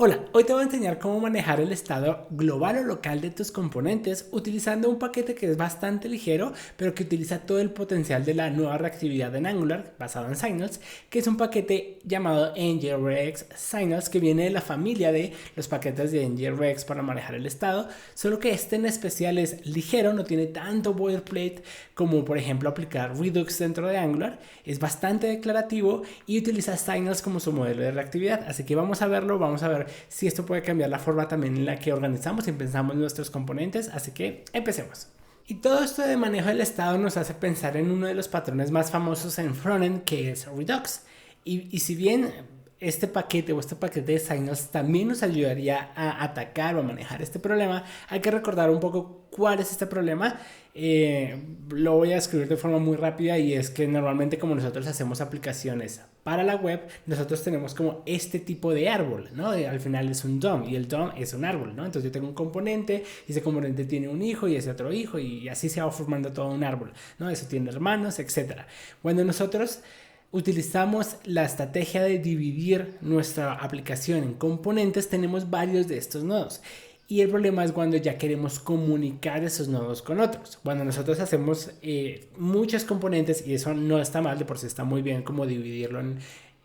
Hola, hoy te voy a enseñar cómo manejar el estado global o local de tus componentes utilizando un paquete que es bastante ligero, pero que utiliza todo el potencial de la nueva reactividad en Angular basado en Signals, que es un paquete llamado NGRX Signals que viene de la familia de los paquetes de NGRX para manejar el estado, solo que este en especial es ligero, no tiene tanto boilerplate como por ejemplo aplicar Redux dentro de Angular, es bastante declarativo y utiliza Signals como su modelo de reactividad, así que vamos a verlo, vamos a ver si esto puede cambiar la forma también en la que organizamos y pensamos nuestros componentes, así que empecemos. Y todo esto de manejo del estado nos hace pensar en uno de los patrones más famosos en frontend, que es Redux. Y si bien este paquete de signals también nos ayudaría a atacar o a manejar este problema, hay que recordar un poco cuál es este problema. Lo voy a describir de forma muy rápida y es que normalmente como nosotros hacemos aplicaciones para la web, nosotros tenemos como este tipo de árbol, ¿no? Al final es un DOM y el DOM es un árbol, ¿no? Entonces yo tengo un componente y ese componente tiene un hijo y ese otro hijo y así se va formando todo un árbol, ¿no? Eso tiene hermanos, etcétera. Cuando nosotros utilizamos la estrategia de dividir nuestra aplicación en componentes, tenemos varios de estos nodos. Y el problema es cuando ya queremos comunicar esos nodos con otros. Cuando nosotros hacemos muchos componentes, y eso no está mal, de por sí está muy bien como dividirlo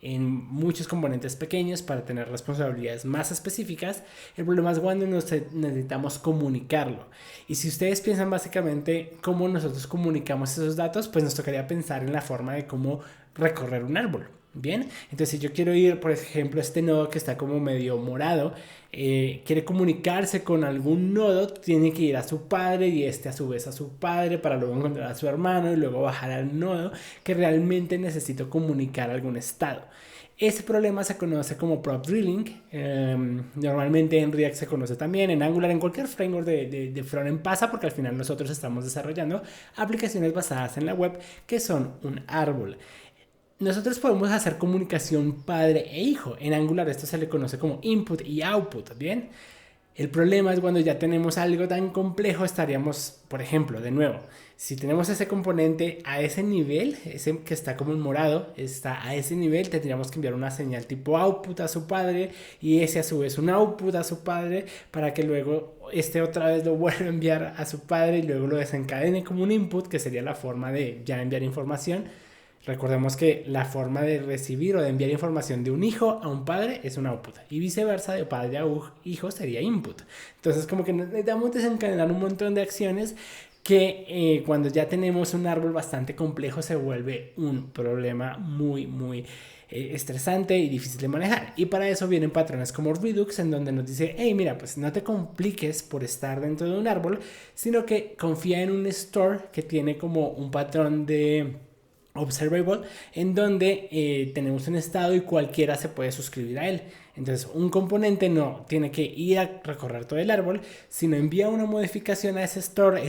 en muchos componentes pequeños para tener responsabilidades más específicas. El problema es cuando necesitamos comunicarlo. Y si ustedes piensan básicamente cómo nosotros comunicamos esos datos, pues nos tocaría pensar en la forma de cómo recorrer un árbol. Bien, entonces si yo quiero ir, por ejemplo, a este nodo que está como medio morado, quiere comunicarse con algún nodo, tiene que ir a su padre y este a su vez a su padre para luego encontrar a su hermano y luego bajar al nodo que realmente necesito comunicar algún estado. Ese problema se conoce como prop drilling. Normalmente en React se conoce también, en Angular, en cualquier framework de frontend pasa porque al final nosotros estamos desarrollando aplicaciones basadas en la web que son un árbol. Nosotros podemos hacer comunicación padre e hijo. En Angular esto se le conoce como input y output, ¿bien? El problema es cuando ya tenemos algo tan complejo, estaríamos, por ejemplo, de nuevo, si tenemos ese componente a ese nivel, ese que está como en morado, está a ese nivel, tendríamos que enviar una señal tipo output a su padre y ese a su vez un output a su padre para que luego este otra vez lo vuelva a enviar a su padre y luego lo desencadene como un input, que sería la forma de ya enviar información. Recordemos que la forma de recibir o de enviar información de un hijo a un padre es un output y viceversa, de padre a hijo sería input. Entonces como que necesitamos desencadenar un montón de acciones que cuando ya tenemos un árbol bastante complejo se vuelve un problema muy estresante y difícil de manejar. Y para eso vienen patrones como Redux, en donde nos dice, hey, mira, pues no te compliques por estar dentro de un árbol, sino que confía en un store que tiene como un patrón de observable, en donde tenemos un estado y cualquiera se puede suscribir a él. Entonces un componente no tiene que ir a recorrer todo el árbol, sino envía una modificación a ese store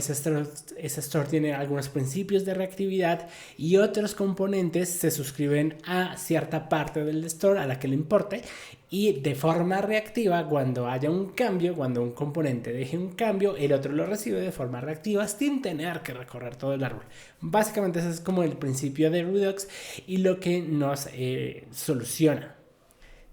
tiene algunos principios de reactividad y otros componentes se suscriben a cierta parte del store a la que le importe, y de forma reactiva, cuando haya un cambio, cuando un componente deje un cambio, el otro lo recibe de forma reactiva sin tener que recorrer todo el árbol. Básicamente ese es como el principio de Redux y lo que nos soluciona.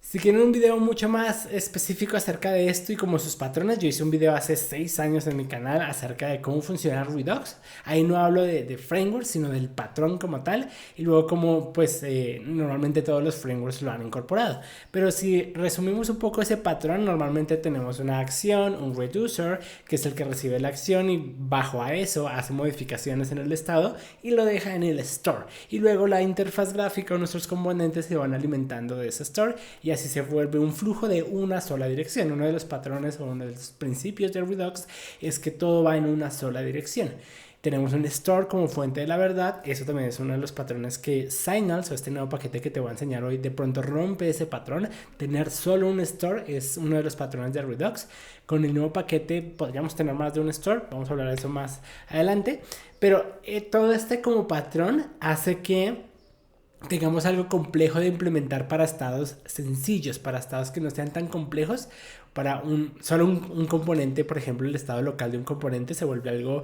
Si quieren un video mucho más específico acerca de esto y como sus patrones, yo hice un video hace 6 años en mi canal acerca de cómo funciona Redux. Ahí no hablo de frameworks, sino del patrón como tal y luego como pues normalmente todos los frameworks lo han incorporado. Pero si resumimos un poco ese patrón, normalmente tenemos una acción, un reducer, que es el que recibe la acción y bajo a eso hace modificaciones en el estado y lo deja en el store. Y luego la interfaz gráfica o nuestros componentes se van alimentando de ese store y así se vuelve un flujo de una sola dirección. Uno de los patrones o uno de los principios de Redux es que todo va en una sola dirección. Tenemos un store como fuente de la verdad. Eso también es uno de los patrones que Signals o este nuevo paquete que te voy a enseñar hoy de pronto rompe ese patrón. Tener solo un store es uno de los patrones de Redux. Con el nuevo paquete podríamos tener más de un store. Vamos a hablar de eso más adelante. Pero todo este como patrón hace que tengamos algo complejo de implementar para estados sencillos, para estados que no sean tan complejos. Para solo un componente, por ejemplo, el estado local de un componente se vuelve algo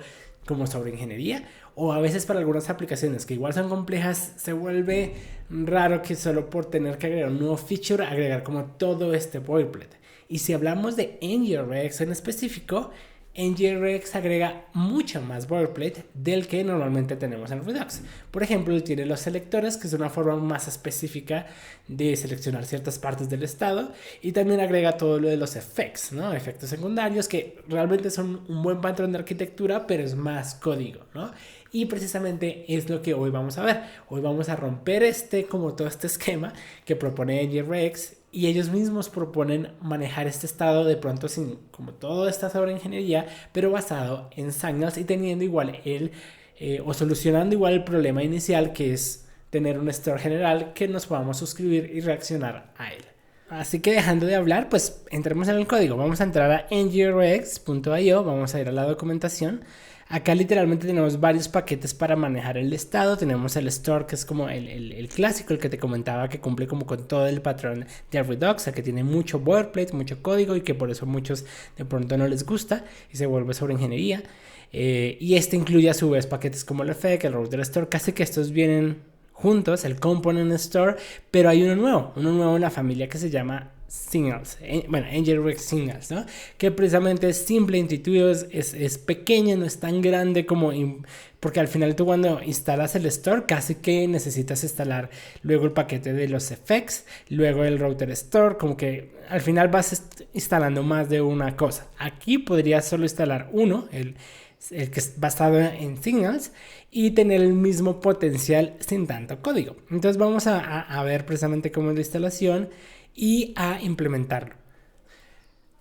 como sobre ingeniería, o a veces para algunas aplicaciones que igual son complejas se vuelve raro que solo por tener que agregar un nuevo feature agregar como todo este boilerplate. Y si hablamos de NGRX en específico, NGRX agrega mucho más boilerplate del que normalmente tenemos en Redux. Por ejemplo, tiene los selectores, que es una forma más específica de seleccionar ciertas partes del estado, y también agrega todo lo de los effects, ¿no? Efectos secundarios, que realmente son un buen patrón de arquitectura, pero es más código, ¿no? Y precisamente es lo que hoy vamos a ver. Hoy vamos a romper como todo este esquema que propone NGRX, y ellos mismos proponen manejar este estado de pronto sin como todo está sobre ingeniería, pero basado en Signals y teniendo igual o solucionando igual el problema inicial, que es tener un store general que nos podamos suscribir y reaccionar a él. Así que dejando de hablar, pues entremos en el código. Vamos a entrar a ngrx.io, vamos a ir a la documentación. Acá literalmente tenemos varios paquetes para manejar el estado. Tenemos el store, que es como el clásico, el que te comentaba, que cumple como con todo el patrón de Redux, que tiene mucho boilerplate, mucho código, y que por eso muchos de pronto no les gusta y se vuelve sobre ingeniería. Y este incluye a su vez paquetes como el effect, el router store, casi que estos vienen juntos, el component store, pero hay uno nuevo en la familia que se llama Signals, NGRX Signals, ¿no? Que precisamente es simple, intuitivo, es pequeño, no es tan grande porque al final tú cuando instalas el store casi que necesitas instalar luego el paquete de los effects, luego el router store, como que al final vas instalando más de una cosa. Aquí podrías solo instalar uno, el que es basado en Signals, y tener el mismo potencial sin tanto código. Entonces vamos a ver precisamente cómo es la instalación y a implementarlo.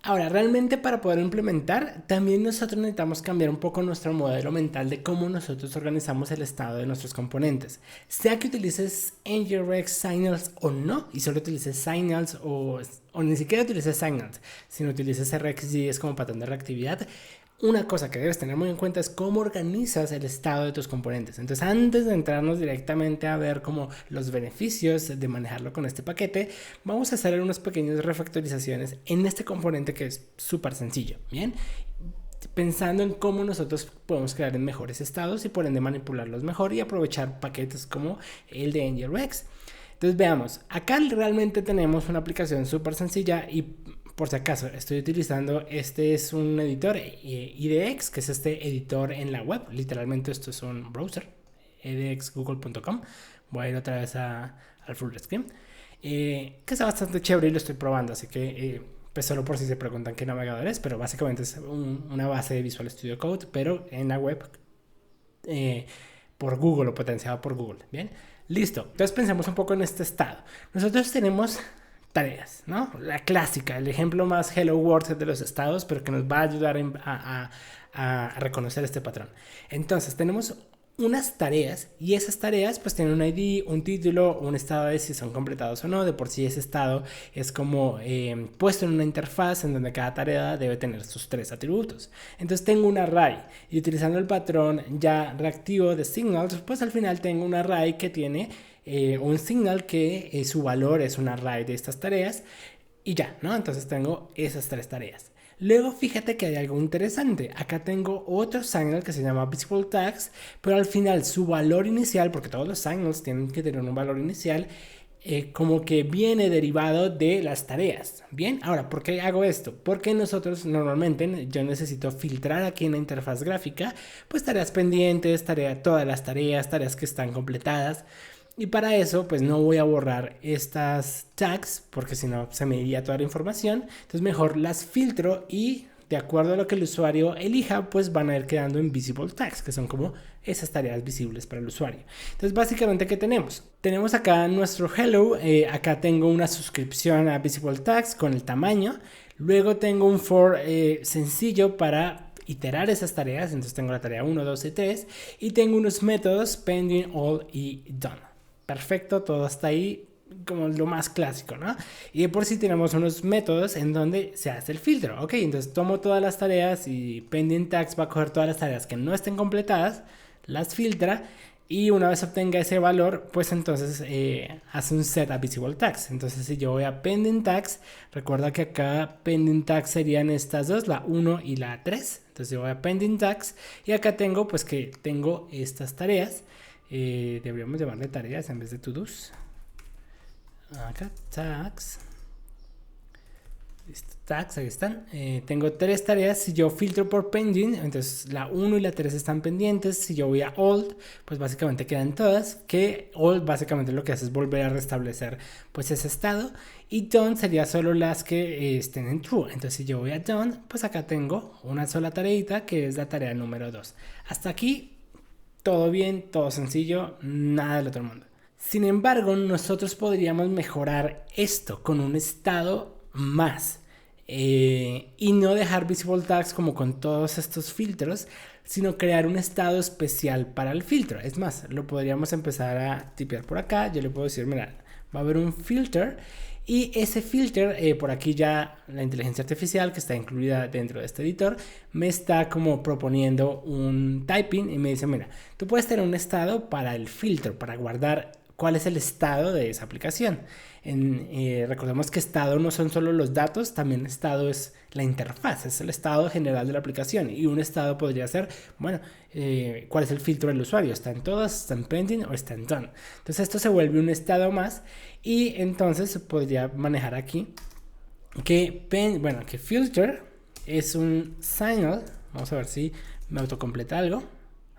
Ahora, realmente para poder implementar, también nosotros necesitamos cambiar un poco nuestro modelo mental de cómo nosotros organizamos el estado de nuestros componentes. Sea que utilices NGRX Signals o no, y solo utilices Signals o ni siquiera utilices Signals, sino utilices RxJS como patrón de reactividad. Una cosa que debes tener muy en cuenta es cómo organizas el estado de tus componentes. Entonces, antes de entrarnos directamente a ver como los beneficios de manejarlo con este paquete, vamos a hacer unas pequeñas refactorizaciones en este componente que es súper sencillo, ¿bien? Pensando en cómo nosotros podemos crear en mejores estados y por ende manipularlos mejor y aprovechar paquetes como el de NGRX. Entonces veamos, acá realmente tenemos una aplicación súper sencilla y por si acaso estoy utilizando, este es un editor IDX, que es este editor en la web, literalmente esto es un browser, idxgoogle.com. Voy a ir otra vez al full screen, que está bastante chévere y lo estoy probando, así que pues solo por si se preguntan qué navegador es, pero básicamente es una base de Visual Studio Code, pero en la web por Google o potenciado por Google, ¿bien? Listo, entonces pensemos un poco en este estado. Nosotros tenemos tareas, ¿no? La clásica, el ejemplo más Hello World de los estados, pero que nos va a ayudar a reconocer este patrón. Entonces tenemos unas tareas y esas tareas pues tienen un ID, un título, un estado de si son completados o no. De por sí ese estado es como puesto en una interfaz en donde cada tarea debe tener sus 3 atributos. Entonces tengo un array y utilizando el patrón ya reactivo de signals, pues al final tengo un array que tiene un signal que su valor es un array de estas tareas y ya, ¿no? Entonces tengo esas 3 tareas. Luego fíjate que hay algo interesante. Acá tengo otro signal que se llama Visible Tags, pero al final su valor inicial, porque todos los signals tienen que tener un valor inicial, como que viene derivado de las tareas. Bien, ahora, ¿por qué hago esto? Porque nosotros normalmente yo necesito filtrar aquí en la interfaz gráfica, pues tareas pendientes, todas las tareas que están completadas. Y para eso, pues no voy a borrar estas tags, porque si no se me iría toda la información. Entonces mejor las filtro y de acuerdo a lo que el usuario elija, pues van a ir quedando en visible tags, que son como esas tareas visibles para el usuario. Entonces básicamente, ¿qué tenemos? Tenemos acá nuestro hello, acá tengo una suscripción a visible tags con el tamaño. Luego tengo un for sencillo para iterar esas tareas, entonces tengo la tarea 1, 2 y 3. Y tengo unos métodos pending, all y done. Perfecto, todo está ahí como lo más clásico, ¿no? Y de por sí tenemos unos métodos en donde se hace el filtro. Ok, entonces tomo todas las tareas y pending tags va a coger todas las tareas que no estén completadas, las filtra Y una vez obtenga ese valor, pues entonces hace un set a visible tags. Entonces si yo voy a pending tags, recuerda que acá pending tags serían estas dos, la 1 y la 3. Entonces yo voy a pending tags y acá tengo pues que tengo estas tareas. Deberíamos llamarle tareas en vez de to-dos. Acá tags. Listo, tags, ahí están. Tengo 3 tareas. Si yo filtro por pending, entonces la 1 y la 3 están pendientes. Si yo voy a old, pues básicamente quedan todas. Que old básicamente lo que hace es volver a restablecer pues ese estado. Y done sería solo las que estén en true. Entonces si yo voy a done, pues acá tengo una sola tareita que es la tarea número 2. Hasta aquí todo bien, todo sencillo, nada del otro mundo. Sin embargo, nosotros podríamos mejorar esto con un estado más y no dejar visible tags como con todos estos filtros, sino crear un estado especial para el filtro. Es más, lo podríamos empezar a tipear por acá. Yo le puedo decir, mira, va a haber un filter y ese filter, por aquí ya la inteligencia artificial que está incluida dentro de este editor me está como proponiendo un typing y me dice, mira, tú puedes tener un estado para el filtro, para guardar cuál es el estado de esa aplicación. Recordemos que estado no son solo los datos, también estado es la interfaz, es el estado general de la aplicación. Y un estado podría ser, bueno, cuál es el filtro del usuario, ¿están todas, están pending o están done? Entonces esto se vuelve un estado más y entonces se podría manejar aquí que, que filter es un signal. Vamos a ver si me autocompleta algo.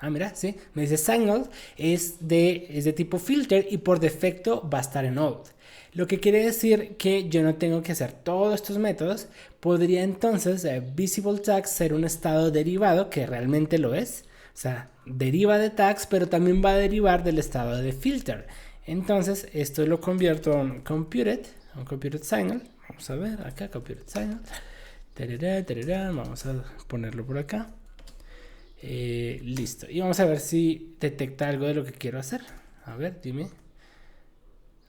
Ah, mira, sí, me dice signal es de tipo filter y por defecto va a estar en old. Lo que quiere decir que yo no tengo que hacer todos estos métodos. Podría entonces visible tags ser un estado derivado, que realmente lo es. O sea, deriva de tags, pero también va a derivar del estado de filter. Entonces, esto lo convierto en un computed signal. Vamos a ver acá, computed signal. Vamos a ponerlo por acá. Listo. Y vamos a ver si detecta algo de lo que quiero hacer. A ver, dime.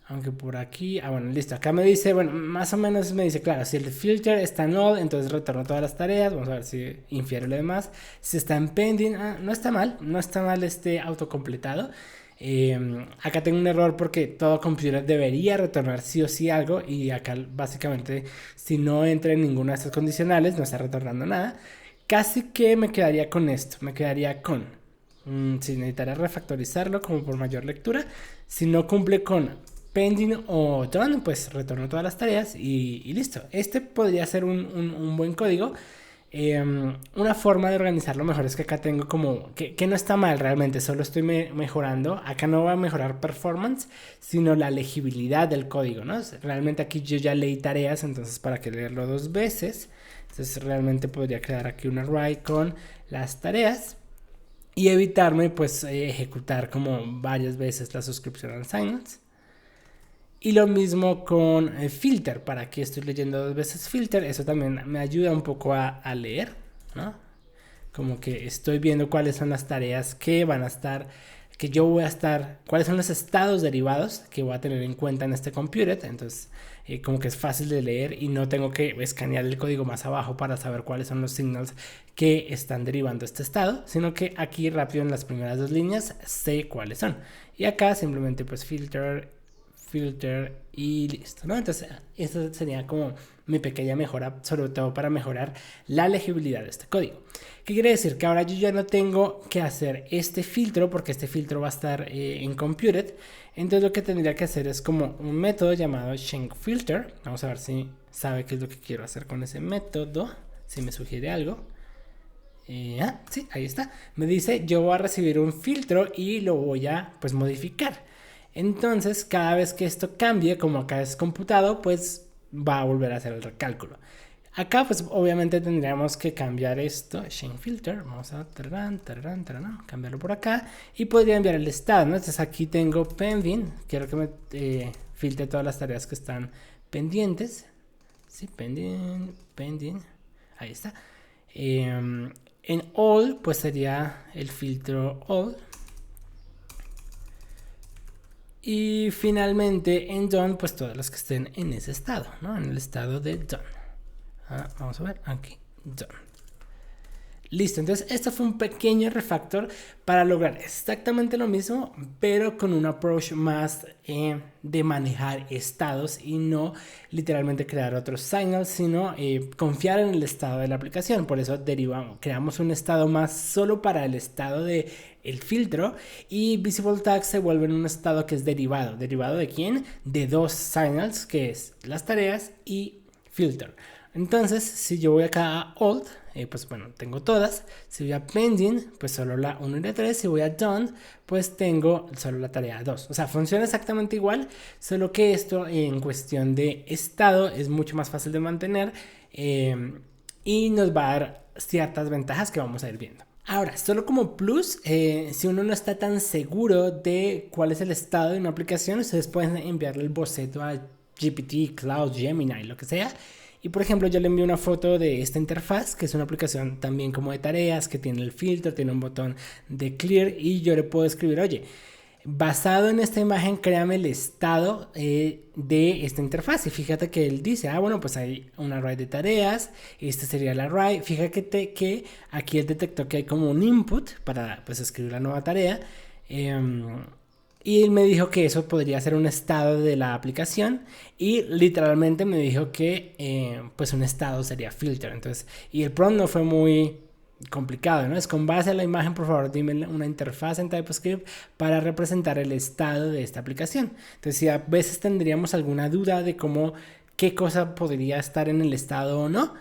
Aunque por aquí, bueno, listo. Acá me dice, bueno, más o menos me dice, claro, si el filter está en old, entonces retorno todas las tareas. Vamos a ver si infiere lo demás. Si está en pending, no está mal este autocompletado. Acá tengo un error porque todo computer debería retornar sí o sí algo. Y acá básicamente, si no entra en ninguna de estas condicionales, no está retornando nada. Casi que me quedaría con esto. Me quedaría con, si necesitaría refactorizarlo como por mayor lectura. Si no cumple con pending o done, pues retorno todas las tareas y listo. Este podría ser un buen código. Una forma de organizarlo mejor es que acá tengo como que no está mal realmente, solo estoy mejorando. Acá no va a mejorar performance, sino la legibilidad del código, ¿no? Realmente aquí yo ya leí tareas, entonces para qué leerlo 2 veces. Entonces realmente podría crear aquí un array con las tareas y evitarme pues ejecutar como varias veces la subscription assignments. Y lo mismo con filter. Para que estoy leyendo 2 veces filter, eso también me ayuda un poco a leer, ¿no? Como que estoy viendo cuáles son las tareas que van a estar, que yo voy a estar, cuáles son los estados derivados que voy a tener en cuenta en este computed. Entonces como que es fácil de leer y no tengo que escanear el código más abajo para saber cuáles son los signals que están derivando este estado, sino que aquí rápido en las primeras 2 líneas sé cuáles son. Y acá simplemente pues filter y listo, ¿no? Entonces eso sería como mi pequeña mejora, sobre todo para mejorar la legibilidad de este código. ¿Qué quiere decir? Que ahora yo ya no tengo que hacer este filtro porque este filtro va a estar en computed. Entonces lo que tendría que hacer es como un método llamado shankFilter. Vamos a ver si sabe qué es lo que quiero hacer con ese método, si me sugiere algo. Sí, ahí está. Me dice yo voy a recibir un filtro y lo voy a pues modificar. Entonces cada vez que esto cambie, como acá es computado, pues va a volver a hacer el recálculo. Acá pues obviamente tendríamos que cambiar esto, shankFilter, vamos a cambiarlo por acá y podría enviar el estado, ¿no? Entonces aquí tengo pending, quiero que me filtre todas las tareas que están pendientes. Sí, pending, ahí está. En all pues sería el filtro all. Y finalmente en done pues todas las que estén en ese estado, ¿no? En el estado de done. Vamos a ver aquí, done. Listo, entonces esto fue un pequeño refactor para lograr exactamente lo mismo, pero con un approach más de manejar estados y no literalmente crear otros signals, sino confiar en el estado de la aplicación. Por eso creamos un estado más solo para el estado de el filtro, y Visible Tags se vuelve un estado que es derivado. ¿Derivado de quién? De dos signals, que es las tareas y filter. Entonces, si yo voy acá a Alt, pues bueno, tengo todas. Si voy a Pending, pues solo la 1 y la 3. Si voy a Done, pues tengo solo la tarea 2. O sea, funciona exactamente igual, solo que esto en cuestión de estado es mucho más fácil de mantener y nos va a dar ciertas ventajas que vamos a ir viendo. Ahora, solo como plus, si uno no está tan seguro de cuál es el estado de una aplicación, ustedes pueden enviarle el boceto a GPT, Cloud, Gemini, lo que sea. Y por ejemplo, yo le envío una foto de esta interfaz, que es una aplicación también como de tareas, que tiene el filtro, tiene un botón de clear, y yo le puedo escribir, oye, basado en esta imagen, créame el estado de esta interfaz. Y fíjate que él dice, bueno, pues hay un array de tareas, este sería el array. Fíjate que aquí él detectó que hay como un input para pues escribir la nueva tarea. Y él me dijo que eso podría ser un estado de la aplicación, y literalmente me dijo que pues un estado sería filter. Entonces, y el prompt no fue muy complicado, ¿no? Es con base a la imagen, por favor, dime una interfaz en TypeScript para representar el estado de esta aplicación. Entonces, si a veces tendríamos alguna duda de qué cosa podría estar en el estado o no,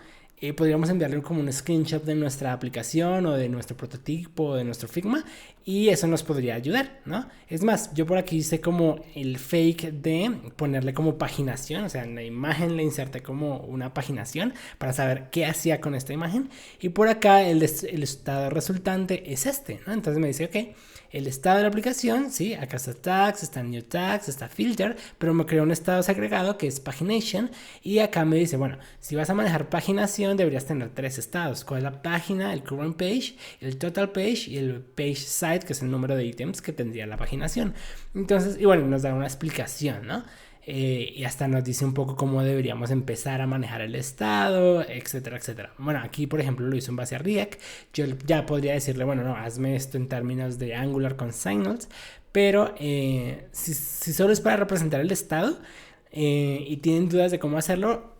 podríamos enviarle como un screenshot de nuestra aplicación o de nuestro prototipo o de nuestro Figma, y eso nos podría ayudar, ¿no? Es más, yo por aquí hice como el fake de ponerle como paginación, o sea, en la imagen le inserté como una paginación para saber qué hacía con esta imagen, y por acá el estado resultante es este, ¿no? Entonces me dice, ok, el estado de la aplicación, sí, acá está tags, está new tags, está filter, pero me creó un estado segregado que es pagination, y acá me dice, bueno, si vas a manejar paginación deberías tener 3 estados: cuál es la página, el current page, el total page y el page size, que es el número de ítems que tendría la paginación. Entonces, y bueno, nos da una explicación, ¿no? Y hasta nos dice un poco cómo deberíamos empezar a manejar el estado, etcétera, etcétera. Bueno, aquí por ejemplo lo hizo en base a React. Yo ya podría decirle, bueno, no, hazme esto en términos de Angular con signals, pero si solo es para representar el estado y tienen dudas de cómo hacerlo,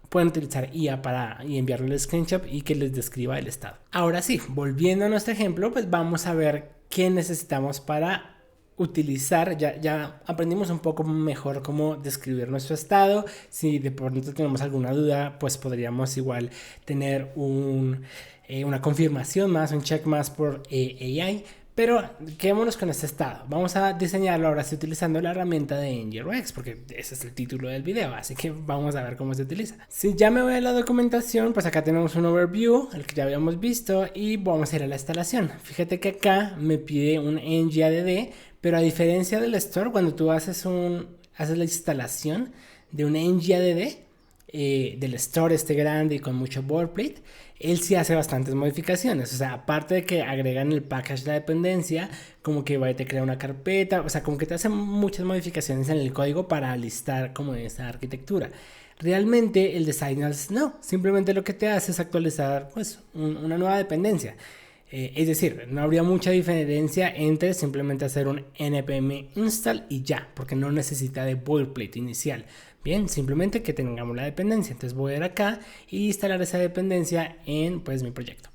pueden utilizar IA y enviarle el screenshot y que les describa el estado. Ahora sí, volviendo a nuestro ejemplo, pues vamos a ver qué necesitamos para utilizar. Ya aprendimos un poco mejor cómo describir nuestro estado. Si de pronto tenemos alguna duda, pues podríamos igual tener una confirmación más, un check más por AI. Pero quedémonos con este estado. Vamos a diseñarlo ahora sí utilizando la herramienta de NGRX, porque ese es el título del video, así que vamos a ver cómo se utiliza. Si ya me voy a la documentación, pues acá tenemos un overview, el que ya habíamos visto, y vamos a ir a la instalación. Fíjate que acá me pide un NGADD, pero a diferencia del store, cuando tú haces la instalación de un NGADD, del store este grande y con mucho boilerplate, él sí hace bastantes modificaciones. O sea, aparte de que agregan el package la dependencia, como que va y te crea una carpeta, o sea, como que te hace muchas modificaciones en el código para listar como esa arquitectura. Realmente el de Signals no, simplemente lo que te hace es actualizar pues una nueva dependencia. Es decir, no habría mucha diferencia entre simplemente hacer un npm install y ya, porque no necesita de boilerplate inicial. Bien, simplemente que tengamos la dependencia. Entonces voy a ir acá y instalar esa dependencia en pues mi proyecto.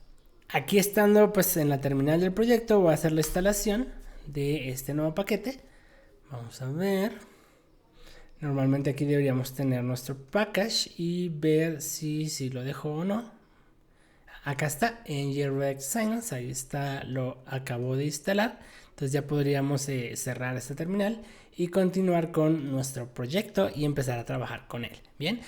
Aquí estando pues en la terminal del proyecto voy a hacer la instalación de este nuevo paquete. Vamos a ver. Normalmente aquí deberíamos tener nuestro package y ver si lo dejo o no. Acá está NGRX Signals, ahí está, lo acabo de instalar. Entonces ya podríamos cerrar esta terminal y continuar con nuestro proyecto y empezar a trabajar con él. Bien,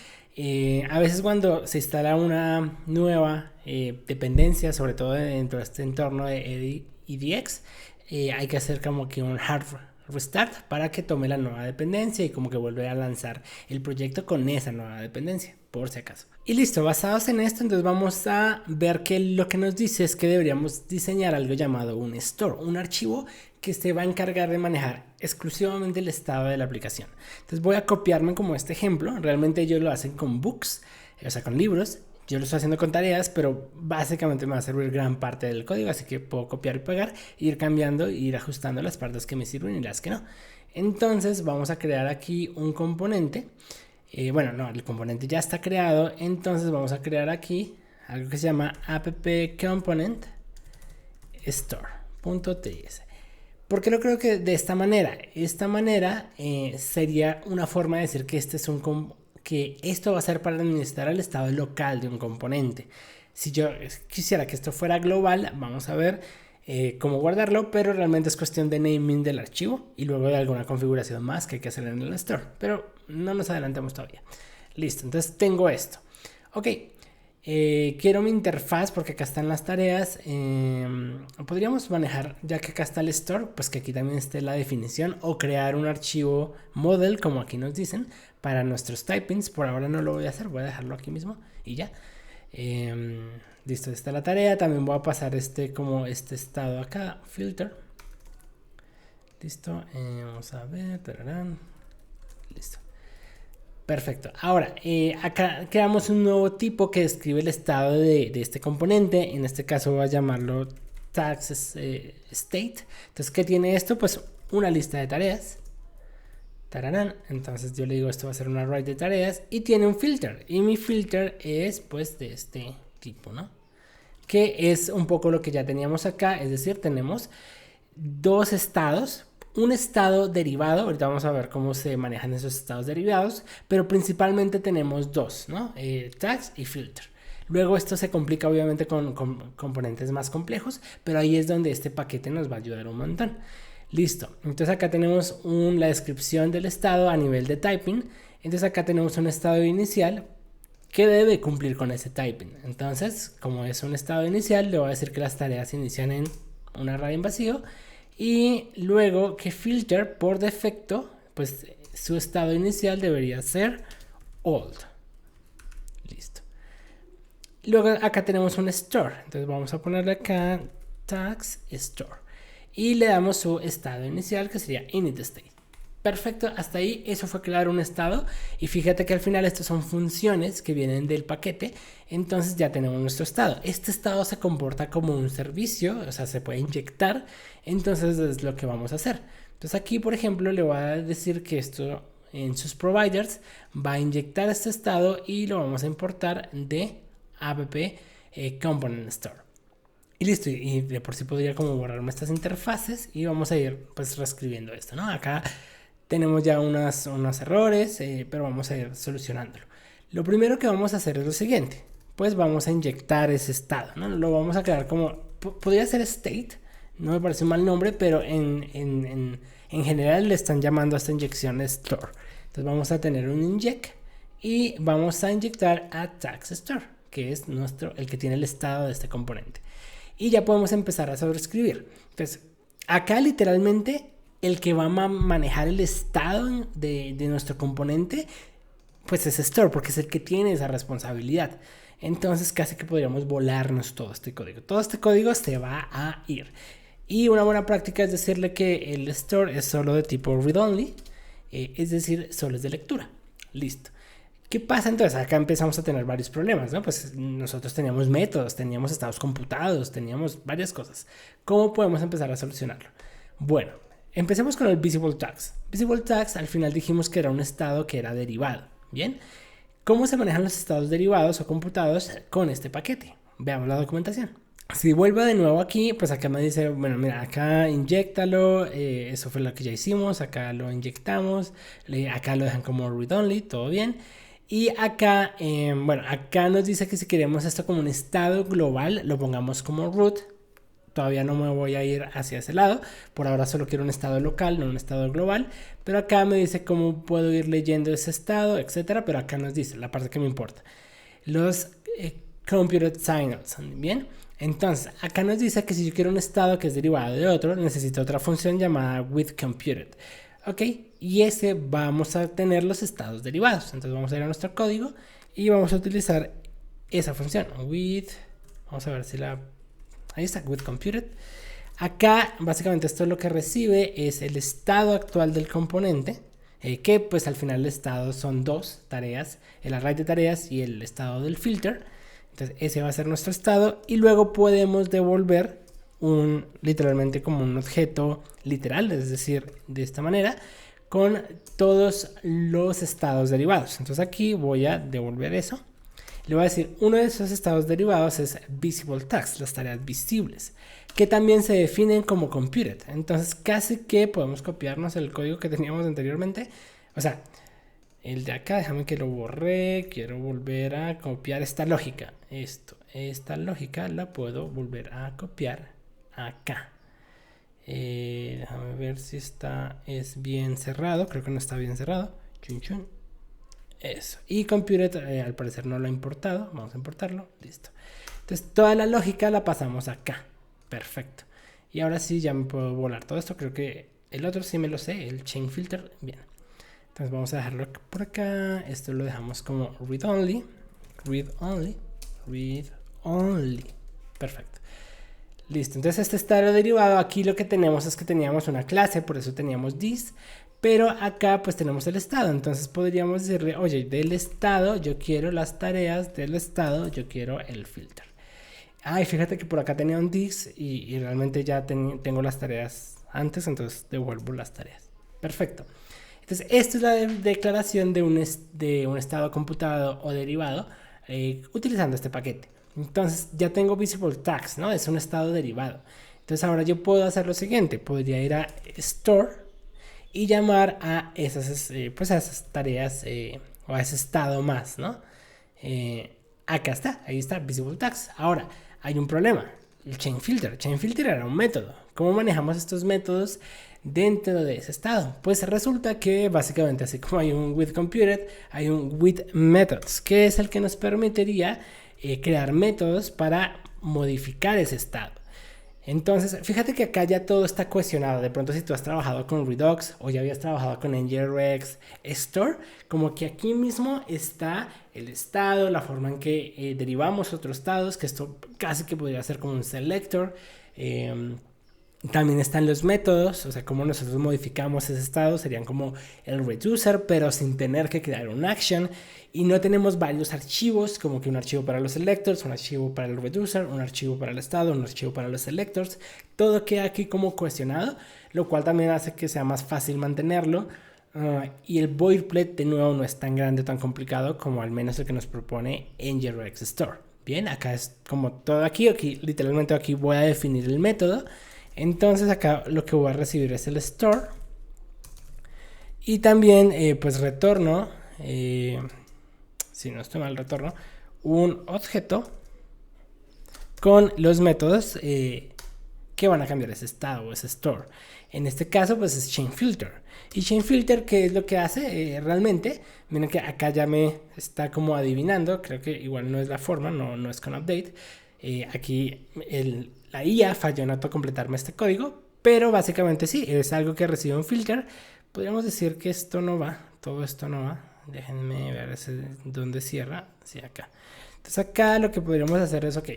a veces cuando se instala una nueva dependencia, sobre todo dentro de este entorno de EDX, hay que hacer como que un hard restart para que tome la nueva dependencia y como que vuelve a lanzar el proyecto con esa nueva dependencia, por si acaso. Y listo, basados en esto, entonces vamos a ver que lo que nos dice es que deberíamos diseñar algo llamado un store, un archivo que se va a encargar de manejar exclusivamente el estado de la aplicación. Entonces voy a copiarme como este ejemplo. Realmente ellos lo hacen con books, o sea, con libros. Yo lo estoy haciendo con tareas, pero básicamente me va a servir gran parte del código, así que puedo copiar y pegar, ir cambiando e ir ajustando las partes que me sirven y las que no. Entonces vamos a crear aquí un componente. Bueno, no, el componente ya está creado, entonces vamos a crear aquí algo que se llama app component store.ts. ¿Por qué lo creo que de esta manera? Esta manera sería una forma de decir que que esto va a ser para administrar el estado local de un componente. Si yo quisiera que esto fuera global, vamos a ver cómo guardarlo, pero realmente es cuestión de naming del archivo y luego de alguna configuración más que hay que hacer en el store, pero no nos adelantemos todavía. Listo, entonces tengo esto. Ok, quiero mi interfaz porque acá están las tareas. Podríamos manejar, ya que acá está el store, pues que aquí también esté la definición, o crear un archivo model como aquí nos dicen para nuestros typings. Por ahora no lo voy a hacer, voy a dejarlo aquí mismo y ya. Listo, está la tarea. También voy a pasar como este estado acá, filter. Listo, vamos a ver, tararán. Listo. Perfecto. Ahora, acá creamos un nuevo tipo que describe el estado de este componente. En este caso voy a llamarlo tags state. Entonces, ¿qué tiene esto? Pues una lista de tareas. Tararán. Entonces yo le digo esto va a ser una array de tareas y tiene un filter. Y mi filter es pues de este tipo, ¿no? Que es un poco lo que ya teníamos acá. Es decir, tenemos dos estados. Un estado derivado, ahorita vamos a ver cómo se manejan esos estados derivados, pero principalmente tenemos dos, ¿no? Tags y filter. Luego esto se complica obviamente con componentes más complejos, pero ahí es donde este paquete nos va a ayudar un montón. Listo, entonces acá tenemos la descripción del estado a nivel de typing. Entonces acá tenemos un estado inicial que debe cumplir con ese typing. Entonces, como es un estado inicial, le voy a decir que las tareas inician en un array en vacío. Y luego que filter por defecto, pues su estado inicial debería ser old. Listo. Luego acá tenemos un store. Entonces vamos a ponerle acá tags store. Y le damos su estado inicial que sería init state. Perfecto, hasta ahí eso fue crear un estado. Y fíjate que al final estas son funciones que vienen del paquete. Entonces ya tenemos nuestro estado. Este estado se comporta como un servicio, o sea, se puede inyectar. Entonces es lo que vamos a hacer. Entonces aquí, por ejemplo, le voy a decir que esto en sus providers va a inyectar este estado y lo vamos a importar de app component store. Y listo, y de por sí podría como borrarme estas interfaces y vamos a ir pues reescribiendo esto, ¿no? Acá tenemos ya unos errores, pero vamos a ir solucionándolo. Lo primero que vamos a hacer es lo siguiente, pues vamos a inyectar ese estado, ¿no? Lo vamos a crear como, podría ser state, no me parece un mal nombre, pero en general le están llamando a esta inyección store. Entonces vamos a tener un inject y vamos a inyectar a tags store, que es el que tiene el estado de este componente. Y ya podemos empezar a sobreescribir. Entonces, acá literalmente el que va a manejar el estado de nuestro componente, pues es store, porque es el que tiene esa responsabilidad. Entonces, casi que podríamos volarnos todo este código. Todo este código se va a ir. Y una buena práctica es decirle que el store es solo de tipo read-only, es decir, solo es de lectura. Listo. ¿Qué pasa entonces? Acá empezamos a tener varios problemas, ¿no? Pues nosotros teníamos métodos, teníamos estados computados, teníamos varias cosas. ¿Cómo podemos empezar a solucionarlo? Bueno, empecemos con el visible tags. Visible tags al final dijimos que era un estado que era derivado, ¿bien? ¿Cómo se manejan los estados derivados o computados con este paquete? Veamos la documentación. Si vuelvo de nuevo aquí, pues acá me dice, bueno, mira, acá inyéctalo, eso fue lo que ya hicimos, acá lo inyectamos, acá lo dejan como read-only, todo bien. Y acá, bueno, acá nos dice que si queremos esto como un estado global, lo pongamos como root. Todavía no me voy a ir hacia ese lado. Por ahora solo quiero un estado local, no un estado global. Pero acá me dice cómo puedo ir leyendo ese estado, etcétera. Pero acá nos dice la parte que me importa. Los computed signals, ¿bien? Entonces, acá nos dice que si yo quiero un estado que es derivado de otro, necesito otra función llamada withComputed. Ok, y ese vamos a tener los estados derivados. Entonces vamos a ir a nuestro código y vamos a utilizar esa función vamos a ver si ahí está, withComputed. Acá básicamente esto lo que recibe es el estado actual del componente, que pues al final el estado son dos tareas, el array de tareas y el estado del filter. Entonces ese va a ser nuestro estado y luego podemos devolver literalmente como un objeto literal, es decir, de esta manera, con todos los estados derivados. Entonces aquí voy a devolver eso. Le voy a decir, uno de esos estados derivados es visible tasks, las tareas visibles, que también se definen como computed. Entonces casi que podemos copiarnos el código que teníamos anteriormente. O sea, el de acá, déjame que lo borré, quiero volver a copiar esta lógica. Esta lógica la puedo volver a copiar acá. Déjame ver si es bien cerrado. Creo que no está bien cerrado. Chun chun. Eso. Y computed al parecer no lo ha importado. Vamos a importarlo. Listo. Entonces toda la lógica la pasamos acá. Perfecto. Y ahora sí ya me puedo volar todo esto. Creo que el otro sí me lo sé. El chain filter. Bien. Entonces vamos a dejarlo por acá. Esto lo dejamos como read only. Read only. Read only. Perfecto. Listo, entonces este estado derivado, aquí lo que tenemos es que teníamos una clase, por eso teníamos this, pero acá pues tenemos el estado, entonces podríamos decirle, oye, del estado yo quiero las tareas, del estado yo quiero el filter. Ay, fíjate que por acá tenía un this y realmente ya tengo las tareas antes, entonces devuelvo las tareas. Perfecto. Entonces esta es la declaración de un estado computado o derivado utilizando este paquete. Entonces ya tengo visible tags, ¿no? Es un estado derivado. Entonces ahora yo puedo hacer lo siguiente. Podría ir a store y llamar a esas, pues a esas tareas o a ese estado más, ¿no? Acá está, ahí está visible tags. Ahora hay un problema. El chain filter. Chain filter era un método. ¿Cómo manejamos estos métodos dentro de ese estado? Pues resulta que básicamente así como hay un with computed, hay un with methods, que es el que nos permitiría crear métodos para modificar ese estado. Entonces, fíjate que acá ya todo está cuestionado. De pronto si tú has trabajado con Redux o ya habías trabajado con NGRX Store, como que aquí mismo está el estado, la forma en que derivamos otros estados, que esto casi que podría ser como un selector. También están los métodos, o sea, cómo nosotros modificamos ese estado, serían como el reducer, pero sin tener que crear un action. Y no tenemos varios archivos, como que un archivo para los selectors, un archivo para el reducer, un archivo para el estado, un archivo para los selectors. Todo queda aquí como cuestionado, lo cual también hace que sea más fácil mantenerlo. Y el boilerplate de nuevo no es tan grande, tan complicado como al menos el que nos propone NGRX Store. Bien, acá es como todo aquí literalmente aquí voy a definir el método. Entonces acá lo que voy a recibir es el store. Y también pues retorno, si no estoy mal, retorno un objeto con los métodos que van a cambiar ese estado o ese store. En este caso pues es chain filter. Y chain filter, ¿qué es lo que hace realmente? Miren que acá ya me está como adivinando. Creo que igual no es la forma, no es con update. Aquí la IA falló en autocompletarme este código, pero básicamente sí, es algo que recibe un filter. Podríamos decir que esto no va, todo esto no va. Déjenme ver dónde cierra. Sí, acá. Entonces acá lo que podríamos hacer es, ok.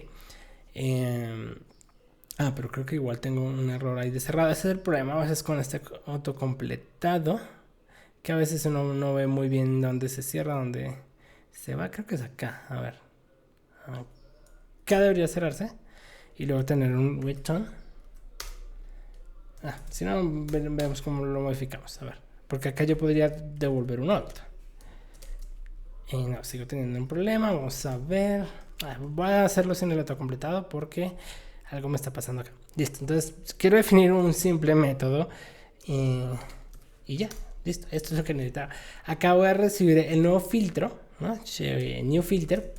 Pero creo que igual tengo un error ahí de cerrado. Ese es el problema a veces con este autocompletado, que a veces uno no ve muy bien dónde se cierra, dónde se va. Creo que es acá, a ver. Acá debería cerrarse y luego tener un return. Si no, vemos cómo lo modificamos. A ver, porque acá yo podría devolver un out. Y no, sigo teniendo un problema. Vamos a ver. Voy a hacerlo sin el autocompletado porque algo me está pasando acá. Listo, entonces quiero definir un simple método y ya, listo. Esto es lo que necesitaba. Acá voy a recibir el nuevo filtro, ¿no? New filter.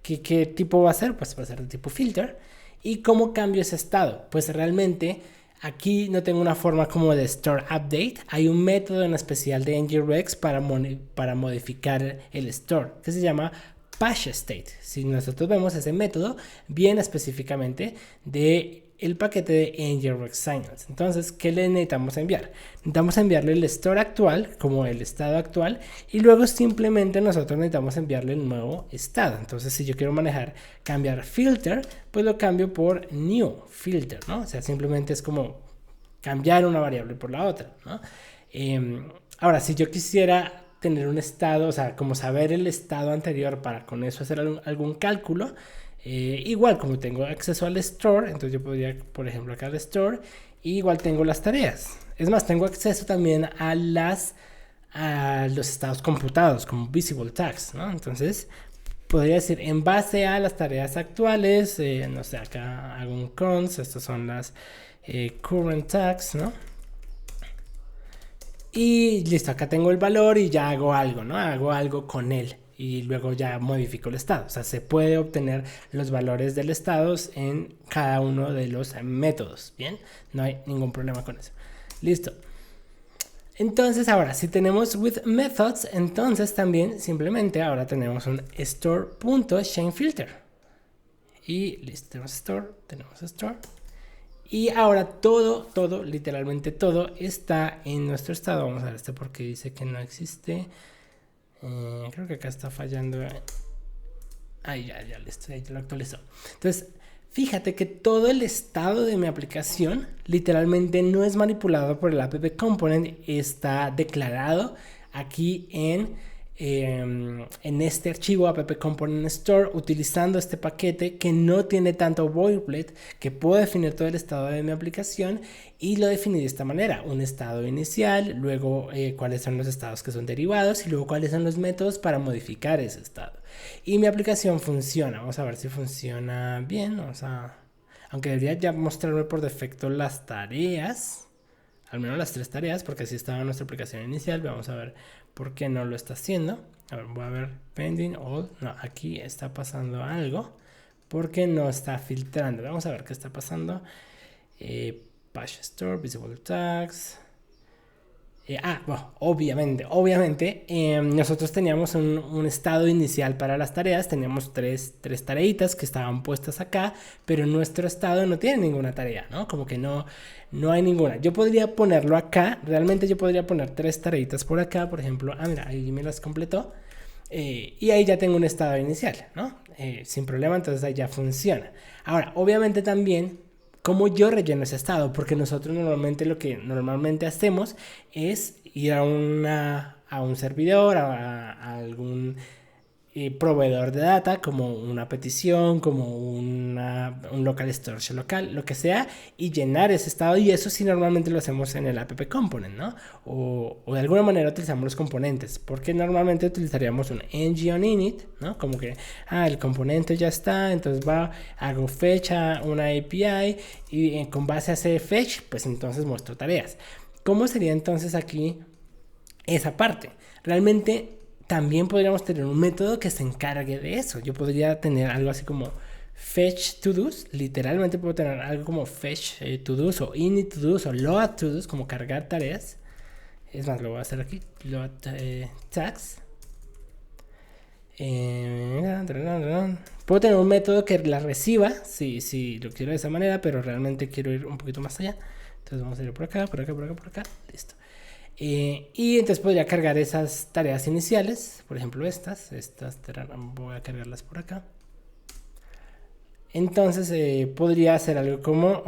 ¿Qué tipo va a ser? Pues va a ser de tipo filter. ¿Y cómo cambio ese estado? Pues realmente aquí no tengo una forma como de store update. Hay un método en especial de NGRX para modificar el store, que se llama PageState. Si nosotros vemos ese método, viene específicamente de el paquete de NGRX Signals. Entonces, ¿qué le necesitamos enviar? Necesitamos enviarle el store actual, como el estado actual, y luego simplemente nosotros necesitamos enviarle el nuevo estado. Entonces, si yo quiero cambiar filter, pues lo cambio por new filter, ¿no? O sea, simplemente es como cambiar una variable por la otra, ¿no? Ahora, si yo quisiera tener un estado, o sea, como saber el estado anterior para con eso hacer algún cálculo. Igual como tengo acceso al store, entonces yo podría, por ejemplo, acá al store, y igual tengo las tareas. Es más, tengo acceso también a los estados computados como visible tags, ¿no? Entonces podría decir, en base a las tareas actuales, no sé, acá hago un cons, estas son las current tags, ¿no? Y listo, acá tengo el valor y ya hago algo, ¿no? Hago algo con él y luego ya modifico el estado. O sea, se puede obtener los valores del estado en cada uno de los métodos, ¿bien? No hay ningún problema con eso. Listo. Entonces ahora, si tenemos with methods, entonces también simplemente ahora tenemos un store.chainFilter. Y listo, tenemos store. Y ahora todo, literalmente todo está en nuestro estado. Vamos a ver esto porque dice que no existe. Creo que acá está fallando. Ahí ya listo, ya lo actualizó. Entonces, fíjate que todo el estado de mi aplicación literalmente no es manipulado por el app component, está declarado aquí en este archivo app component store utilizando este paquete que no tiene tanto boilerplate, que puedo definir todo el estado de mi aplicación y lo definí de esta manera: un estado inicial, luego cuáles son los estados que son derivados y luego cuáles son los métodos para modificar ese estado. Y mi aplicación funciona. Vamos a ver si funciona bien. Aunque debería ya mostrarme por defecto las tareas, al menos las 3 tareas, porque así estaba nuestra aplicación inicial. Vamos a ver por qué no lo está haciendo. A ver, voy a ver pending all. No, aquí está pasando algo porque no está filtrando. Vamos a ver qué está pasando. Patch Store, Visible Tags. Bueno, obviamente nosotros teníamos un estado inicial para las tareas, teníamos tres tareitas que estaban puestas acá, pero nuestro estado no tiene ninguna tarea, ¿no? Como que no hay ninguna. Yo podría ponerlo acá, realmente yo podría poner 3 tareitas por acá, por ejemplo, mira, ahí me las completó, y ahí ya tengo un estado inicial, ¿no? Sin problema, entonces ahí ya funciona. Ahora, obviamente también, ¿cómo yo relleno ese estado? Porque nosotros normalmente lo que normalmente hacemos es ir a un servidor, a algún proveedor de data, como una petición, como un local storage local, lo que sea, y llenar ese estado. Y eso sí normalmente lo hacemos en el app component, ¿no? O de alguna manera utilizamos los componentes, porque normalmente utilizaríamos un ng init, ¿no? Como que el componente ya está, entonces hago fetch a una API y con base a ese fetch, pues entonces muestro tareas. ¿Cómo sería entonces aquí esa parte? Realmente también podríamos tener un método que se encargue de eso. Yo podría tener algo así como fetch to do's. Literalmente puedo tener algo como fetch to do's o init to do's o load to do's, como cargar tareas. Es más, lo voy a hacer aquí. Load tags. Puedo tener un método que la reciba si lo quiero de esa manera, pero realmente quiero ir un poquito más allá. Entonces vamos a ir por acá. Listo. Y entonces podría cargar esas tareas iniciales, por ejemplo estas voy a cargarlas por acá. Entonces podría hacer algo como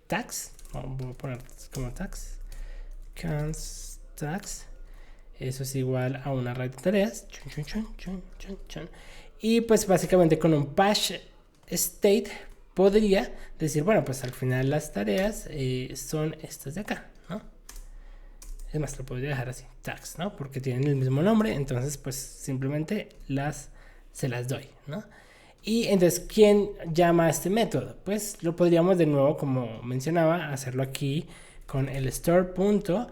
tags, voy a poner como tags, cons tags, eso es igual a un array de tareas, y pues básicamente con un patch state podría decir, bueno, pues al final las tareas son estas de acá, ¿no? Es más, lo podría dejar así, tags, ¿no? Porque tienen el mismo nombre, entonces pues simplemente se las doy, ¿no? Y entonces, ¿quién llama a este método? Pues lo podríamos de nuevo, como mencionaba, hacerlo aquí con el store.load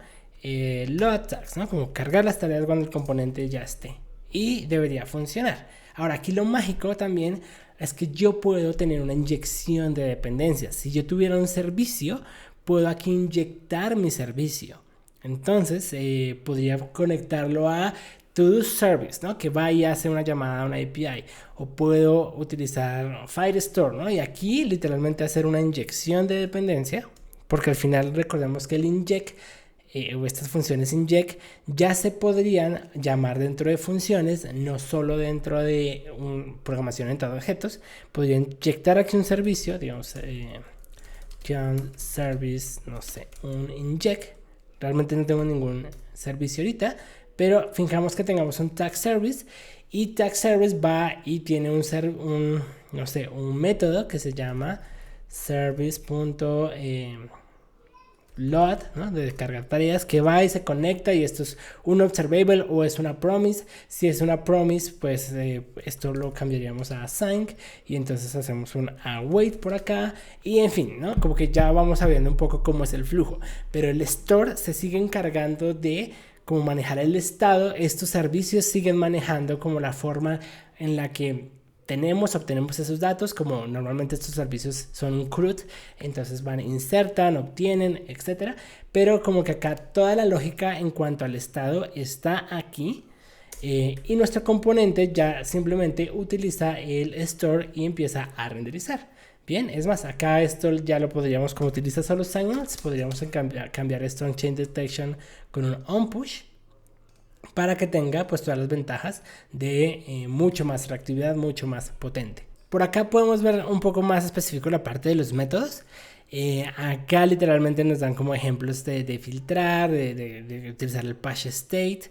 tags, ¿no? Como cargar las tareas cuando el componente ya esté. Y debería funcionar. Ahora, aquí lo mágico también es que yo puedo tener una inyección de dependencias. Si yo tuviera un servicio, puedo aquí inyectar mi servicio. Entonces, podría conectarlo a To-Do Service, ¿no? Que va y hace una llamada a una API. O puedo utilizar Firestore, ¿no? Y aquí literalmente hacer una inyección de dependencia. Porque al final recordemos que el inject o estas funciones inject ya se podrían llamar dentro de funciones, no solo dentro de programación orientada a objetos. Podría inyectar aquí un servicio, digamos, service, no sé, un inject, realmente no tengo ningún servicio ahorita, pero fijamos que tengamos un tag service, y tag service va y tiene un método que se llama service.load, ¿no? De descargar tareas, que va y se conecta, y esto es un observable o es una promise. Si es una promise, pues esto lo cambiaríamos a async, y entonces hacemos un await por acá, y en fin, ¿no? Como que ya vamos sabiendo un poco cómo es el flujo, pero el store se sigue encargando de cómo manejar el estado. Estos servicios siguen manejando como la forma en la que obtenemos esos datos. Como normalmente estos servicios son un CRUD, entonces van, insertan, obtienen, etcétera, pero como que acá toda la lógica en cuanto al estado está aquí, y nuestro componente ya simplemente utiliza el store y empieza a renderizar. Bien, es más, acá esto ya lo podríamos, como utiliza solo signals, podríamos cambiar esto en chain detection con un onPush, para que tenga pues todas las ventajas de mucho más reactividad, mucho más potente. Por acá podemos ver un poco más específico la parte de los métodos. Acá literalmente nos dan como ejemplos de filtrar, de utilizar el patch state,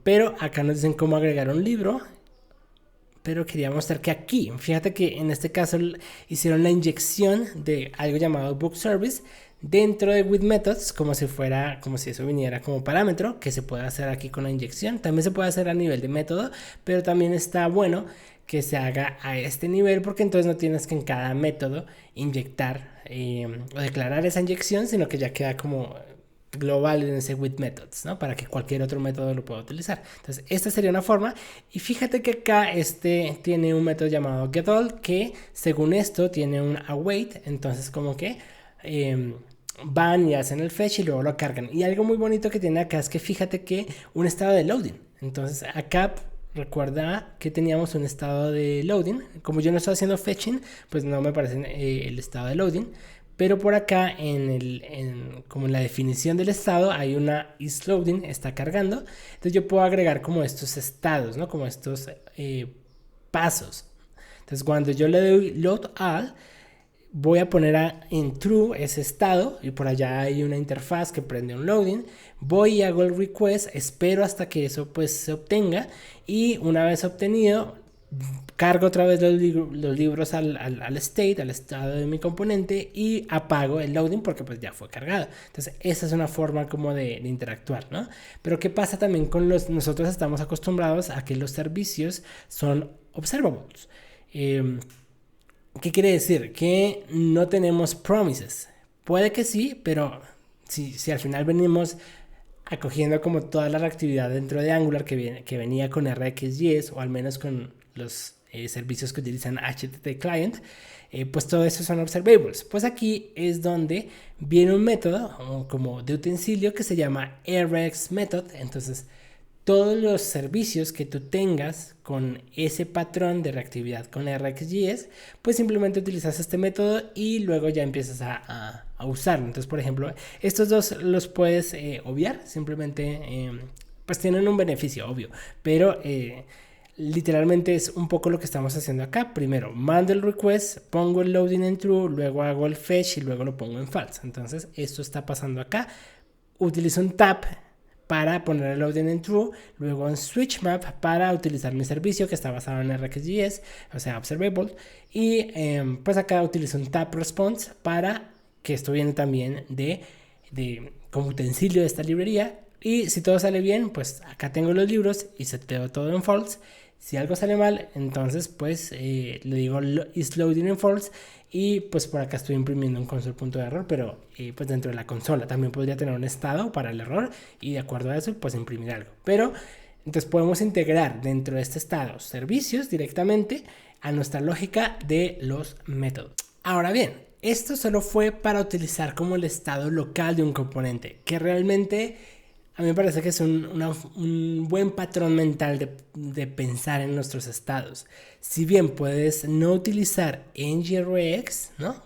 pero acá nos dicen cómo agregar un libro. Pero quería mostrar que aquí, fíjate que en este caso hicieron la inyección de algo llamado book service dentro de with methods, como si eso viniera como parámetro, que se puede hacer aquí con la inyección. También se puede hacer a nivel de método, pero también está bueno que se haga a este nivel, porque entonces no tienes que en cada método inyectar o declarar esa inyección, sino que ya queda como global en ese with methods, ¿no? Para que cualquier otro método lo pueda utilizar. Entonces esta sería una forma, y fíjate que acá tiene un método llamado getAll, que según esto tiene un await, entonces como que van y hacen el fetch y luego lo cargan. Y algo muy bonito que tiene acá es que fíjate que un estado de loading, entonces acá recuerda que teníamos un estado de loading. Como yo no estoy haciendo fetching, pues no me aparece el estado de loading, pero por acá como en la definición del estado hay una isLoading, está cargando. Entonces yo puedo agregar como estos estados, ¿no? Como estos pasos. Entonces cuando yo le doy load all, voy a poner en true ese estado, y por allá hay una interfaz que prende un loading. Voy y hago el request, espero hasta que eso pues se obtenga, y una vez obtenido cargo otra vez los libros al estado de mi componente, y apago el loading porque pues ya fue cargado. Entonces esa es una forma como de interactuar, ¿no? Pero ¿qué pasa también con nosotros estamos acostumbrados a que los servicios son observables? ¿Qué quiere decir? Que no tenemos promises. Puede que sí, pero si al final venimos acogiendo como toda la reactividad dentro de Angular que venía con RxJS, o al menos con los servicios que utilizan HTTP Client, pues todo eso son observables. Pues aquí es donde viene un método como de utensilio que se llama RxMethod. Entonces todos los servicios que tú tengas con ese patrón de reactividad con RxJS, pues simplemente utilizas este método y luego ya empiezas a usarlo. Entonces, por ejemplo, estos dos los puedes obviar, simplemente pues tienen un beneficio obvio, pero literalmente es un poco lo que estamos haciendo acá. Primero mando el request, pongo el loading en true, luego hago el fetch y luego lo pongo en false. Entonces esto está pasando acá. Utilizo un tab para poner el loading en true, luego en switch map para utilizar mi servicio que está basado en RxJS, o sea observable, y pues acá utilizo un tab response para que esto viene también como utensilio de esta librería. Y si todo sale bien, pues acá tengo los libros y seteo todo en false. Si algo sale mal, entonces pues le digo is loading en false, y pues por acá estoy imprimiendo un console.error, pero pues dentro de la consola también podría tener un estado para el error, y de acuerdo a eso pues imprimir algo. Pero entonces podemos integrar dentro de este estado servicios directamente a nuestra lógica de los métodos. Ahora bien, esto solo fue para utilizar como el estado local de un componente, que realmente a mí me parece que es un buen patrón mental de pensar en nuestros estados. Si bien puedes no utilizar NGRX, ¿no?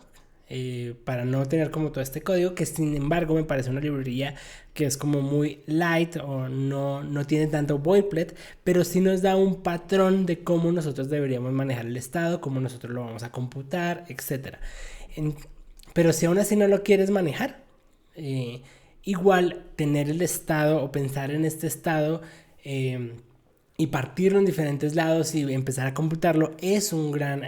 Para no tener como todo este código, que sin embargo me parece una librería que es como muy light, o no tiene tanto boilerplate, pero sí nos da un patrón de cómo nosotros deberíamos manejar el estado, cómo nosotros lo vamos a computar, etc. Pero si aún así no lo quieres manejar, Igual tener el estado o pensar en este estado y partirlo en diferentes lados y empezar a computarlo es un gran,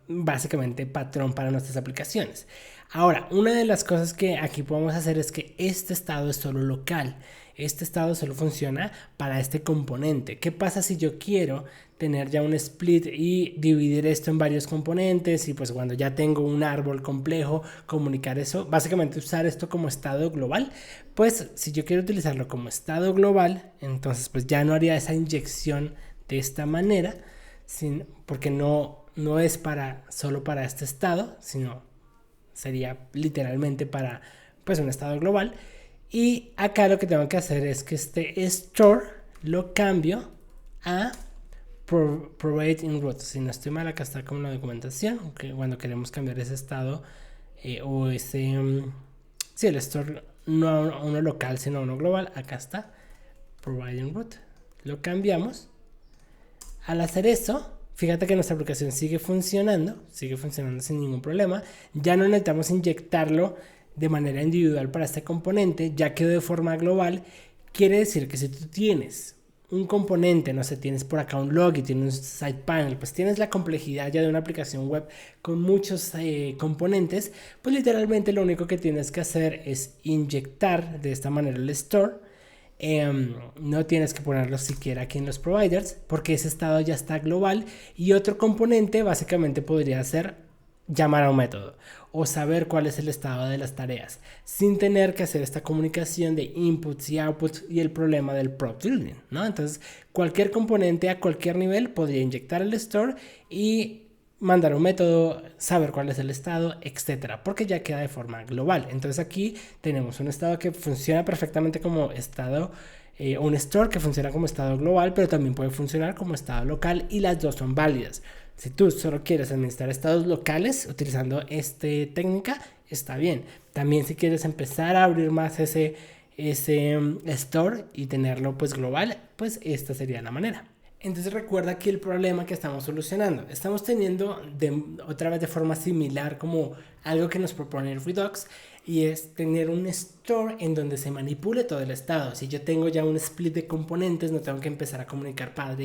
básicamente, patrón para nuestras aplicaciones. Ahora, una de las cosas que aquí podemos hacer es que este estado es solo local. Este estado solo funciona para este componente. ¿Qué pasa si yo quiero tener ya un split y dividir esto en varios componentes? Y pues cuando ya tengo un árbol complejo, comunicar eso, básicamente usar esto como estado global. Pues si yo quiero utilizarlo como estado global, entonces pues ya no haría esa inyección de esta manera, porque no es solo para este estado, sino sería literalmente para pues un estado global. Y acá lo que tengo que hacer es que este store lo cambio a provide in root. Si no estoy mal, acá está como la documentación, que cuando queremos cambiar ese estado o ese sí, el store no a uno local sino a uno global, acá está provide in root, lo cambiamos. Al hacer eso, fíjate que nuestra aplicación sigue funcionando sin ningún problema. Ya no necesitamos inyectarlo de manera individual para este componente, ya quedó de forma global. Quiere decir que si tú tienes un componente, no sé, tienes por acá un log y tienes un side panel, pues tienes la complejidad ya de una aplicación web con muchos componentes, pues literalmente lo único que tienes que hacer es inyectar de esta manera el store. No tienes que ponerlo siquiera aquí en los providers porque ese estado ya está global, y otro componente básicamente podría ser llamar a un método o saber cuál es el estado de las tareas sin tener que hacer esta comunicación de inputs y outputs y el problema del prop building, ¿no? Entonces cualquier componente a cualquier nivel podría inyectar el store y mandar un método, saber cuál es el estado, etcétera, porque ya queda de forma global. Entonces aquí tenemos un estado que funciona perfectamente como estado, un store que funciona como estado global, pero también puede funcionar como estado local, y las dos son válidas. Si tú solo quieres administrar estados locales utilizando esta técnica, está bien. También si quieres empezar a abrir más ese store y tenerlo pues global, pues esta sería la manera. Entonces recuerda aquí el problema que estamos solucionando. Estamos teniendo otra vez de forma similar como algo que nos propone Redux, y es tener un store en donde se manipule todo el estado. Si yo tengo ya un split de componentes, no tengo que empezar a comunicar padre,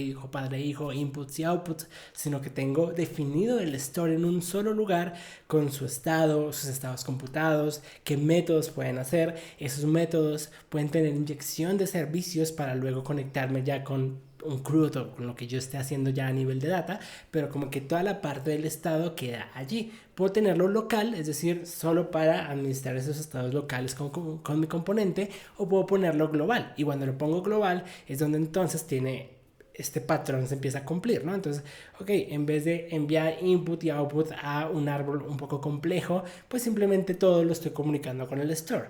hijo, inputs y outputs, sino que tengo definido el store en un solo lugar con su estado, sus estados computados, qué métodos pueden hacer. Esos métodos pueden tener inyección de servicios para luego conectarme ya con un CRUD o con lo que yo esté haciendo ya a nivel de data, pero como que toda la parte del estado queda allí. Puedo tenerlo local, es decir, solo para administrar esos estados locales con mi componente, o puedo ponerlo global, y cuando lo pongo global es donde entonces tiene este patrón, se empieza a cumplir, ¿no? Entonces, ok, en vez de enviar input y output a un árbol un poco complejo, pues simplemente todo lo estoy comunicando con el store.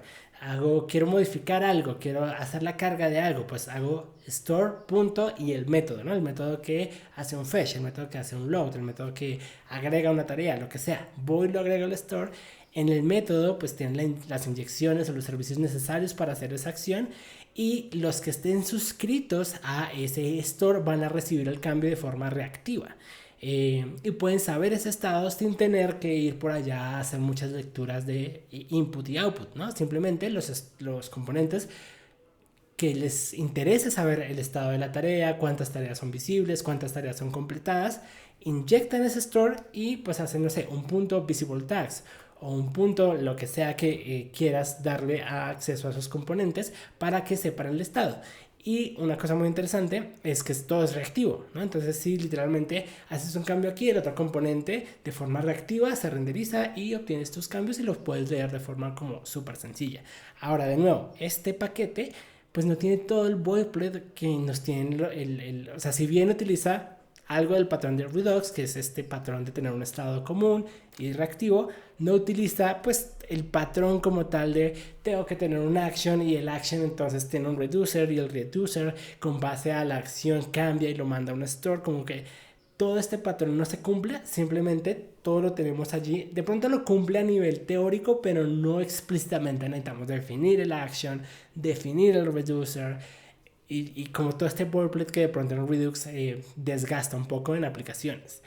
Quiero modificar algo, quiero hacer la carga de algo, pues hago store punto y el método, ¿no? El método que hace un fetch, el método que hace un load, el método que agrega una tarea, lo que sea. Voy y lo agrego al store. En el método pues tienen las inyecciones o los servicios necesarios para hacer esa acción, y los que estén suscritos a ese store van a recibir el cambio de forma reactiva. Y pueden saber ese estado sin tener que ir por allá a hacer muchas lecturas de input y output, ¿no? Simplemente los componentes que les interese saber el estado de la tarea, cuántas tareas son visibles, cuántas tareas son completadas, inyectan ese store y pues hacen, no sé, un punto visible tags o un punto lo que sea que quieras darle acceso a esos componentes para que sepan el estado. Y una cosa muy interesante es que todo es reactivo, ¿no? Entonces si literalmente haces un cambio aquí, el otro componente de forma reactiva se renderiza y obtienes tus cambios y los puedes leer de forma como súper sencilla. Ahora de nuevo, este paquete pues no tiene todo el boilerplate que nos tiene o sea, si bien utiliza algo del patrón de Redux, que es este patrón de tener un estado común y reactivo, no utiliza pues el patrón como tal de tengo que tener un action, y el action entonces tiene un reducer, y el reducer con base a la acción cambia y lo manda a un store. Como que todo este patrón no se cumple, simplemente todo lo tenemos allí. De pronto lo cumple a nivel teórico, pero no explícitamente. Necesitamos definir el action, definir el reducer, y como todo este boilerplate que de pronto en Redux desgasta un poco en aplicaciones.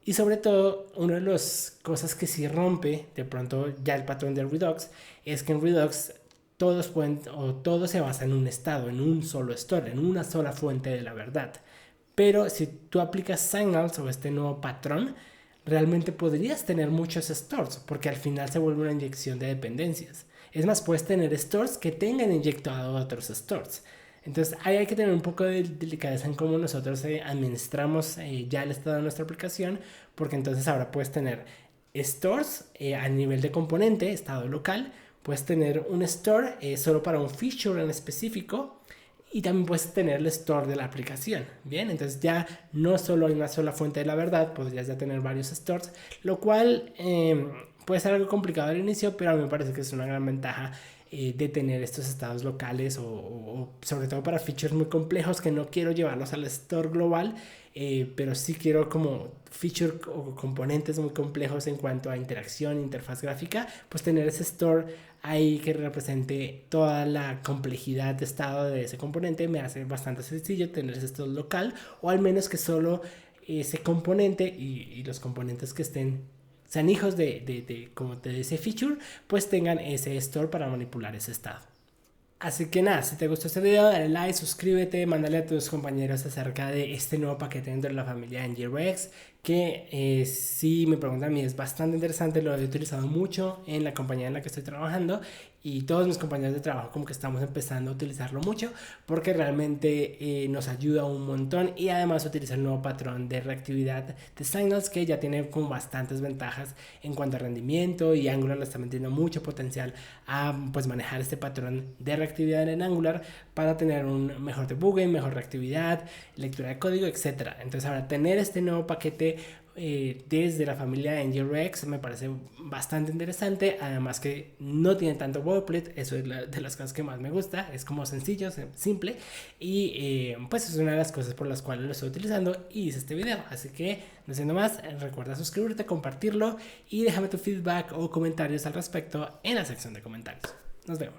Y sobre todo, una de las cosas que sí rompe de pronto ya el patrón de Redux es que en Redux todos pueden, o todo se basa en un estado, en un solo store, en una sola fuente de la verdad. Pero si tú aplicas Signals o este nuevo patrón, realmente podrías tener muchos stores, porque al final se vuelve una inyección de dependencias. Es más, puedes tener stores que tengan inyectado a otros stores. Entonces ahí hay que tener un poco de delicadeza en cómo nosotros administramos ya el estado de nuestra aplicación, porque entonces ahora puedes tener stores a nivel de componente, estado local, puedes tener un store solo para un feature en específico, y también puedes tener el store de la aplicación. Bien, entonces ya no solo hay una sola fuente de la verdad, podrías ya tener varios stores, lo cual puede ser algo complicado al inicio, pero a mí me parece que es una gran ventaja de tener estos estados locales o sobre todo para features muy complejos que no quiero llevarlos al store global, pero sí quiero como feature o componentes muy complejos en cuanto a interacción, interfaz gráfica, pues tener ese store ahí que represente toda la complejidad de estado de ese componente me hace bastante sencillo tener ese store local, o al menos que solo ese componente y los componentes que estén sean hijos como de ese feature, pues tengan ese store para manipular ese estado. Así que nada, si te gustó este video, dale like, suscríbete, mándale a tus compañeros acerca de este nuevo paquete dentro de la familia NGRX, que si me preguntan a mí es bastante interesante, lo he utilizado mucho en la compañía en la que estoy trabajando, y todos mis compañeros de trabajo como que estamos empezando a utilizarlo mucho porque realmente nos ayuda un montón, y además utiliza el nuevo patrón de reactividad de Signals que ya tiene como bastantes ventajas en cuanto a rendimiento, y Angular le está metiendo mucho potencial a pues manejar este patrón de reactividad en Angular para tener un mejor debugging, mejor reactividad, lectura de código, etc. Entonces ahora tener este nuevo paquete desde la familia NGRX me parece bastante interesante, además que no tiene tanto boilerplate, eso es de las cosas que más me gusta, es como sencillo, simple, y pues es una de las cosas por las cuales lo estoy utilizando y hice este video. Así que no siendo más, recuerda suscribirte, compartirlo y déjame tu feedback o comentarios al respecto en la sección de comentarios. Nos vemos.